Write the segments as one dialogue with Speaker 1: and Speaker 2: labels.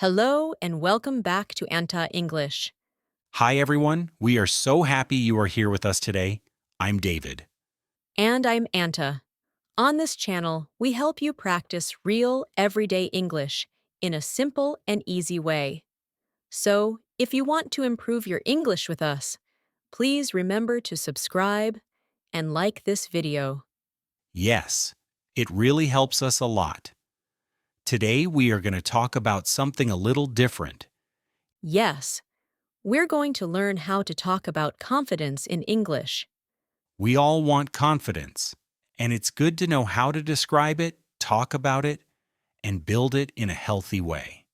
Speaker 1: Hello and welcome back to Anta English.
Speaker 2: Hi, everyone. We are so happy you are here with us today. I'm David.
Speaker 1: And I'm Anta. On this channel, we help you practice real, everyday English in a simple and easy way. So, if you want to improve your English with us, please remember to subscribe and like this video.
Speaker 2: Yes, it really helps us a lot. Today, we are going to talk about something a little different.
Speaker 1: Yes, we're going to learn how to talk about confidence in English.
Speaker 2: We all want confidence, and it's good to know how to describe it, talk about it, and build it in a healthy way.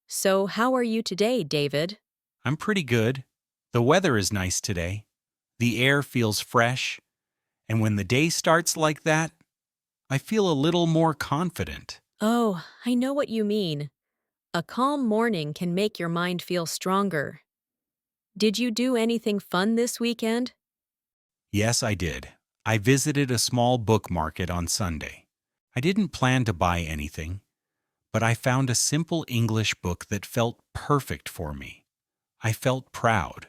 Speaker 1: So, how are you today, David?
Speaker 2: I'm pretty good. The weather is nice today. The air feels fresh, and when the day starts like that, I feel a little more confident.
Speaker 1: Oh, I know what you mean. A calm morning can make your mind feel stronger. Did you do anything fun this weekend?
Speaker 2: Yes, I did. I visited a small book market on Sunday. I didn't plan to buy anything, but I found a simple English book that felt perfect for me. I felt proud,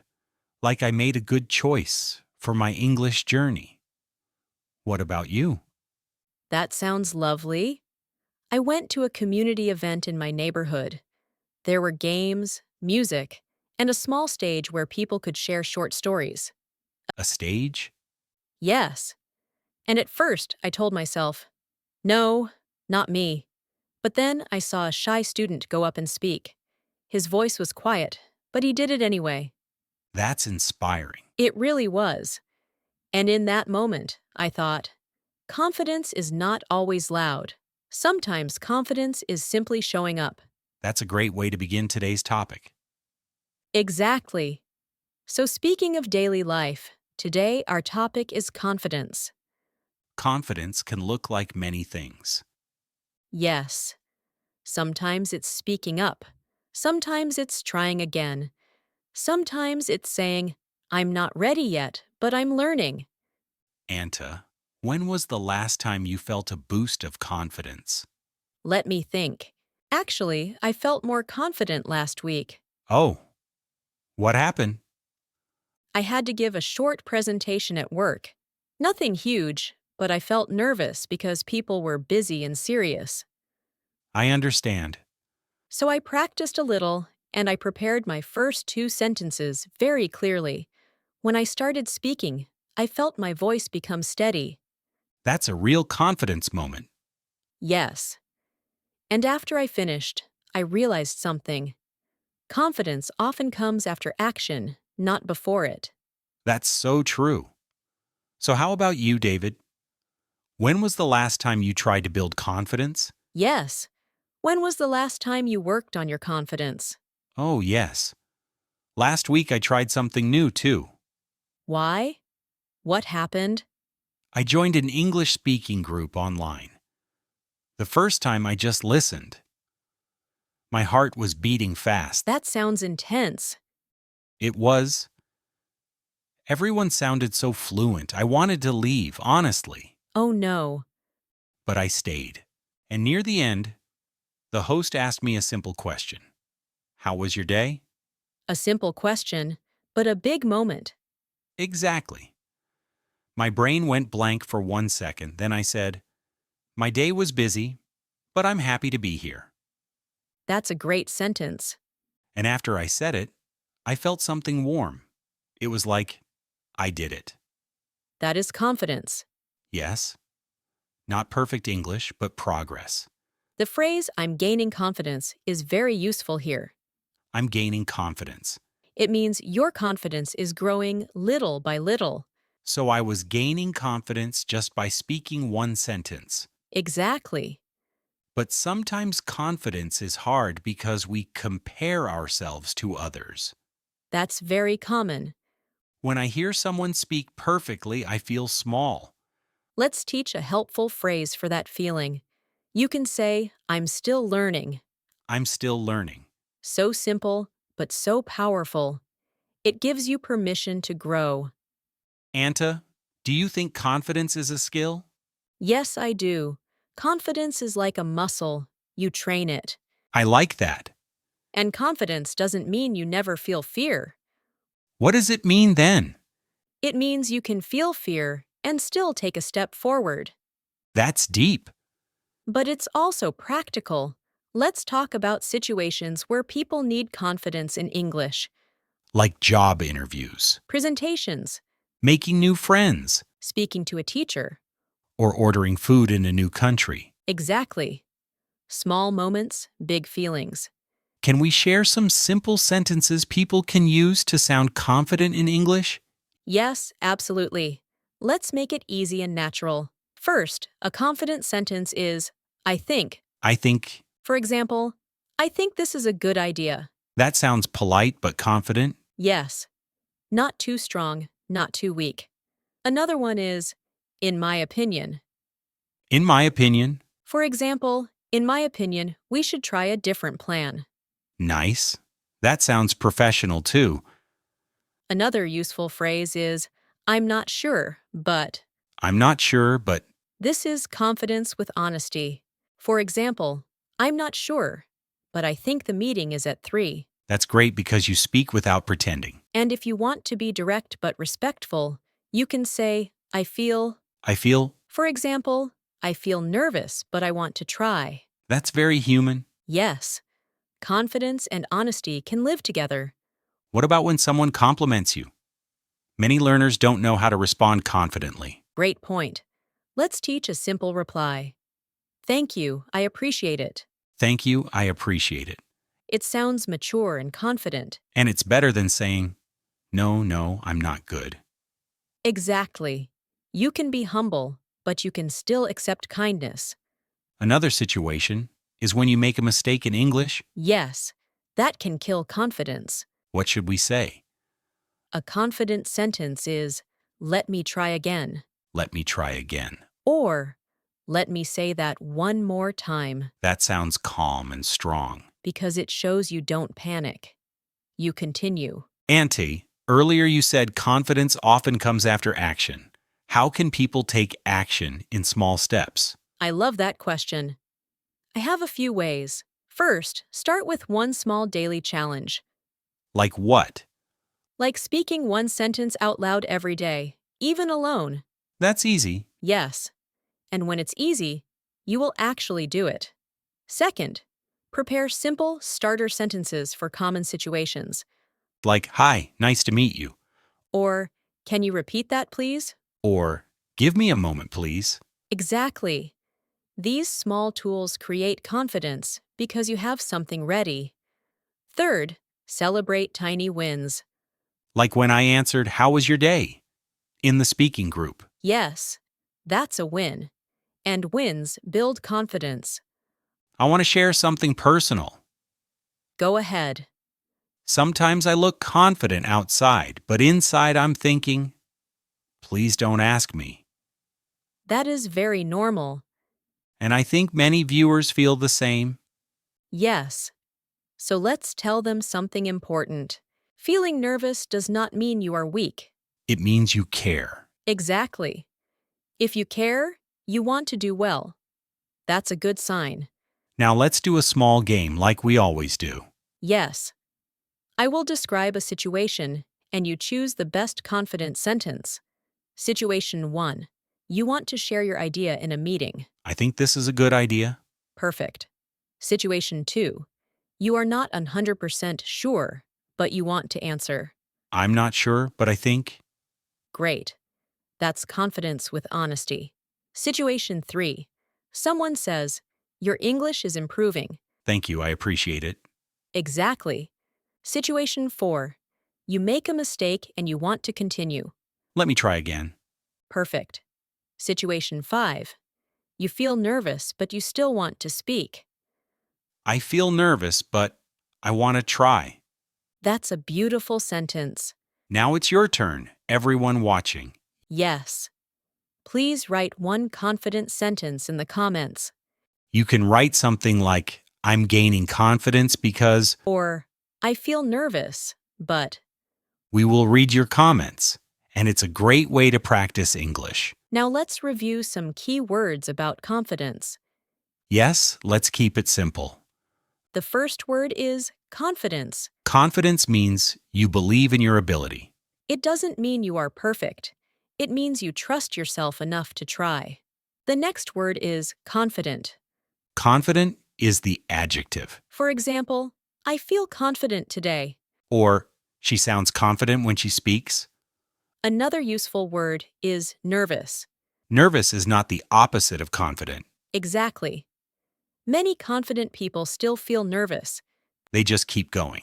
Speaker 2: like I made a good choice for my English journey. What about you?
Speaker 1: That sounds lovely. I went to a community event in my neighborhood. There were games, music, and a small stage where people could share short stories.
Speaker 2: A stage?
Speaker 1: Yes. And at first, I told myself, no, not me. But then I saw a shy student go up and speak. His voice was quiet, but he did it anyway.
Speaker 2: That's inspiring.
Speaker 1: It really was. And in that moment, I thought, confidence is not always loud. Sometimes confidence is simply showing up.
Speaker 2: That's a great way to begin today's topic.
Speaker 1: Exactly. So, speaking of daily life, today our topic is confidence.
Speaker 2: Confidence can look like many things.
Speaker 1: Yes. Sometimes it's speaking up. Sometimes it's trying again. Sometimes it's saying, I'm not ready yet, but I'm learning.
Speaker 2: Anta, when was the last time you felt a boost of confidence?
Speaker 1: Let me think. Actually, I felt more confident last week.
Speaker 2: Oh, what happened?
Speaker 1: I had to give a short presentation at work. Nothing huge, but I felt nervous because people were busy and serious.
Speaker 2: I understand.
Speaker 1: So I practiced a little, and I prepared my first two sentences very clearly. When I started speaking, I felt my voice become steady.
Speaker 2: That's a real confidence moment.
Speaker 1: Yes. And after I finished, I realized something. Confidence often comes after action, not before it.
Speaker 2: That's so true. So how about you, David? When was the last time you tried to build confidence?
Speaker 1: Yes. When was the last time you worked on your confidence?
Speaker 2: Oh, yes. Last week I tried something new, too.
Speaker 1: Why? What happened?
Speaker 2: I joined an English speaking group online. The first time I just listened. My heart was beating fast.
Speaker 1: That sounds intense.
Speaker 2: It was. Everyone sounded so fluent. I wanted to leave, honestly.
Speaker 1: Oh no.
Speaker 2: But I stayed. And near the end, the host asked me a simple question. How was your day?
Speaker 1: A simple question, but a big moment.
Speaker 2: Exactly. My brain went blank for 1 second. Then I said, my day was busy, but I'm happy to be here.
Speaker 1: That's a great sentence.
Speaker 2: And after I said it, I felt something warm. It was like, I did it.
Speaker 1: That is confidence.
Speaker 2: Yes. Not perfect English, but progress.
Speaker 1: The phrase, I'm gaining confidence, is very useful here.
Speaker 2: I'm gaining confidence.
Speaker 1: It means your confidence is growing little by little.
Speaker 2: So I was gaining confidence just by speaking one sentence.
Speaker 1: Exactly.
Speaker 2: But sometimes confidence is hard because we compare ourselves to others.
Speaker 1: That's very common.
Speaker 2: When I hear someone speak perfectly, I feel small.
Speaker 1: Let's teach a helpful phrase for that feeling. You can say, I'm still learning.
Speaker 2: I'm still learning.
Speaker 1: So simple, but so powerful. It gives you permission to grow.
Speaker 2: Anta, do you think confidence is a skill?
Speaker 1: Yes, I do. Confidence is like a muscle. You train it.
Speaker 2: I like that.
Speaker 1: And confidence doesn't mean you never feel fear.
Speaker 2: What does it mean then?
Speaker 1: It means you can feel fear and still take a step forward.
Speaker 2: That's deep.
Speaker 1: But it's also practical. Let's talk about situations where people need confidence in English.
Speaker 2: Like job interviews,
Speaker 1: Presentations,
Speaker 2: making new friends,
Speaker 1: speaking to a teacher.
Speaker 2: or ordering food in a new country.
Speaker 1: Exactly. Small moments, big feelings.
Speaker 2: Can we share some simple sentences people can use to sound confident in English?
Speaker 1: Yes, absolutely. Let's make it easy and natural. First, a confident sentence is, I think.
Speaker 2: I think
Speaker 1: For example, I think this is a good idea.
Speaker 2: that sounds polite but confident.
Speaker 1: Yes. Not too strong, not too weak. Another one is, in my opinion.
Speaker 2: In my opinion,
Speaker 1: For example, in my opinion, we should try a different plan.
Speaker 2: nice. That sounds professional too.
Speaker 1: Another useful phrase is, I'm not sure, but.
Speaker 2: I'm not sure, but
Speaker 1: This is confidence with honesty. For example, I'm not sure, but I think the meeting is at 3.
Speaker 2: that's great because you speak without pretending.
Speaker 1: And if you want to be direct but respectful, you can say, I feel.
Speaker 2: I feel
Speaker 1: For example, I feel nervous, but I want to try.
Speaker 2: that's very human.
Speaker 1: Yes, confidence and honesty can live together.
Speaker 2: What about when someone compliments you? Many learners don't know how to respond confidently.
Speaker 1: Great point. Let's teach a simple reply. Thank you, I appreciate it.
Speaker 2: Thank you, I appreciate it.
Speaker 1: It sounds mature and confident.
Speaker 2: And it's better than saying, no, I'm not good.
Speaker 1: Exactly. You can be humble, but you can still accept kindness.
Speaker 2: Another situation is when you make a mistake in English.
Speaker 1: Yes, that can kill confidence.
Speaker 2: What should we say?
Speaker 1: A confident sentence is, let me try again.
Speaker 2: Let me try again.
Speaker 1: Or, let me say that one more time,
Speaker 2: That sounds calm and strong.
Speaker 1: because it shows you don't panic. You continue.
Speaker 2: Auntie, earlier you said confidence often comes after action. How can people take action in small steps?
Speaker 1: I love that question. I have a few ways. First, start with one small daily challenge,
Speaker 2: Like what?
Speaker 1: like speaking one sentence out loud every day, even alone.
Speaker 2: That's easy.
Speaker 1: Yes. And when it's easy, you will actually do it. Second, prepare simple starter sentences for common situations.
Speaker 2: Like, hi, nice to meet you.
Speaker 1: Or, can you repeat that, please?
Speaker 2: Or, give me a moment, please.
Speaker 1: Exactly. These small tools create confidence because you have something ready. Third, celebrate tiny wins.
Speaker 2: Like when I answered, how was your day? In the speaking group.
Speaker 1: Yes, that's a win. And wins build confidence.
Speaker 2: I want to share something personal.
Speaker 1: Go ahead.
Speaker 2: Sometimes I look confident outside, but inside I'm thinking, please don't ask me.
Speaker 1: That is very normal.
Speaker 2: And I think many viewers feel the same.
Speaker 1: Yes. So let's tell them something important. Feeling nervous does not mean you are weak.
Speaker 2: It means you care.
Speaker 1: Exactly. If you care, you want to do well. That's a good sign.
Speaker 2: Now let's do a small game like we always do.
Speaker 1: Yes. I will describe a situation, and you choose the best confident sentence. Situation 1. You want to share your idea in a meeting.
Speaker 2: I think this is a good idea.
Speaker 1: Perfect. Situation 2. You are not 100% sure, but you want to answer.
Speaker 2: I'm not sure, but I think.
Speaker 1: Great. That's confidence with honesty. Situation 3. Someone says, your English is improving.
Speaker 2: Thank you, I appreciate it.
Speaker 1: Exactly. Situation 4. You make a mistake and you want to continue.
Speaker 2: Let me try again.
Speaker 1: Perfect. Situation 5. You feel nervous, but you still want to speak.
Speaker 2: I feel nervous, but I want to try.
Speaker 1: That's a beautiful sentence.
Speaker 2: Now it's your turn, everyone watching.
Speaker 1: Yes. Please write one confident sentence in the comments.
Speaker 2: You can write something like, I'm gaining confidence because.
Speaker 1: Or, I feel nervous, but.
Speaker 2: We will read your comments, and it's a great way to practice English.
Speaker 1: Now let's review some key words about confidence.
Speaker 2: Yes, let's keep it simple.
Speaker 1: The first word is confidence.
Speaker 2: Confidence means you believe in your ability.
Speaker 1: It doesn't mean you are perfect. It means you trust yourself enough to try. The next word is confident.
Speaker 2: Confident is the adjective.
Speaker 1: For example, I feel confident today.
Speaker 2: Or, she sounds confident when she speaks.
Speaker 1: Another useful word is nervous.
Speaker 2: Nervous is not the opposite of confident.
Speaker 1: Exactly. Many confident people still feel nervous.
Speaker 2: They just keep going.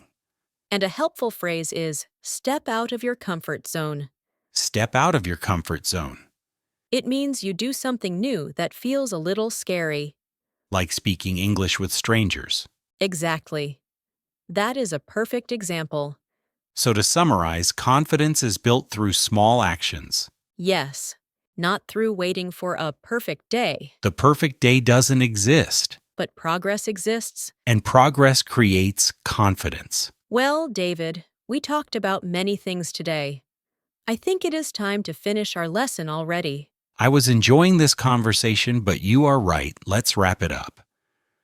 Speaker 1: And a helpful phrase is step out of your comfort zone.
Speaker 2: Step out of your comfort zone,
Speaker 1: It means you do something new that feels a little scary.
Speaker 2: like speaking English with strangers.
Speaker 1: Exactly. That is a perfect example.
Speaker 2: So to summarize, confidence is built through small actions.
Speaker 1: Yes, not through waiting for a perfect day,
Speaker 2: The perfect day doesn't exist,
Speaker 1: but progress exists.
Speaker 2: and progress creates confidence.
Speaker 1: Well, David, we talked about many things today. I think it is time to finish our lesson already.
Speaker 2: I was enjoying this conversation, but you are right. Let's wrap it up.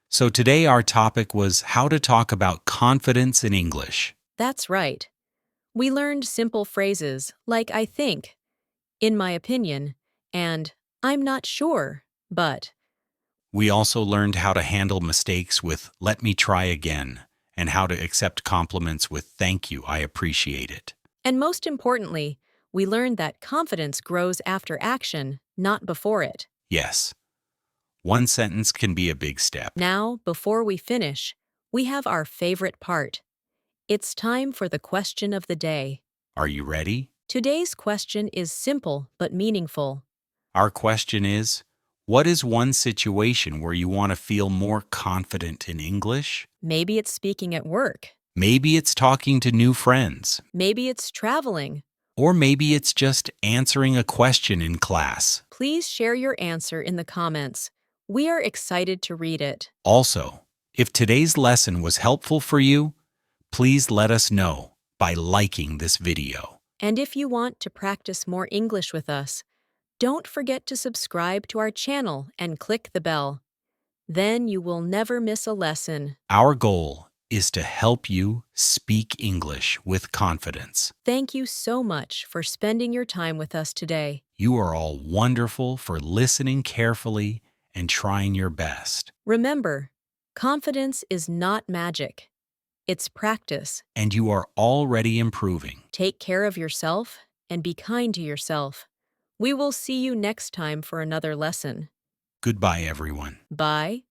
Speaker 2: So today our topic was how to talk about confidence in English.
Speaker 1: That's right. We learned simple phrases like I think, in my opinion, and I'm not sure, but.
Speaker 2: We also learned how to handle mistakes with let me try again, and how to accept compliments with thank you, I appreciate it.
Speaker 1: And most importantly, we learned that confidence grows after action, not before it.
Speaker 2: Yes, one sentence can be a big step.
Speaker 1: Now, before we finish, we have our favorite part. It's time for the question of the day.
Speaker 2: Are you ready?
Speaker 1: Today's question is simple but meaningful.
Speaker 2: Our question is, what is one situation where you want to feel more confident in English?
Speaker 1: Maybe it's speaking at work.
Speaker 2: Maybe it's talking to new friends.
Speaker 1: Maybe it's traveling.
Speaker 2: Or maybe it's just answering a question in class.
Speaker 1: Please share your answer in the comments. We are excited to read it.
Speaker 2: Also, if today's lesson was helpful for you, please let us know by liking this video.
Speaker 1: And if you want to practice more English with us, don't forget to subscribe to our channel and click the bell. Then you will never miss a lesson.
Speaker 2: Our goal is to help you speak English with confidence.
Speaker 1: Thank you so much for spending your time with us today.
Speaker 2: You are all wonderful for listening carefully and trying your best.
Speaker 1: Remember, confidence is not magic. It's practice.
Speaker 2: And you are already improving.
Speaker 1: Take care of yourself and be kind to yourself. We will see you next time for another lesson.
Speaker 2: Goodbye, everyone.
Speaker 1: Bye.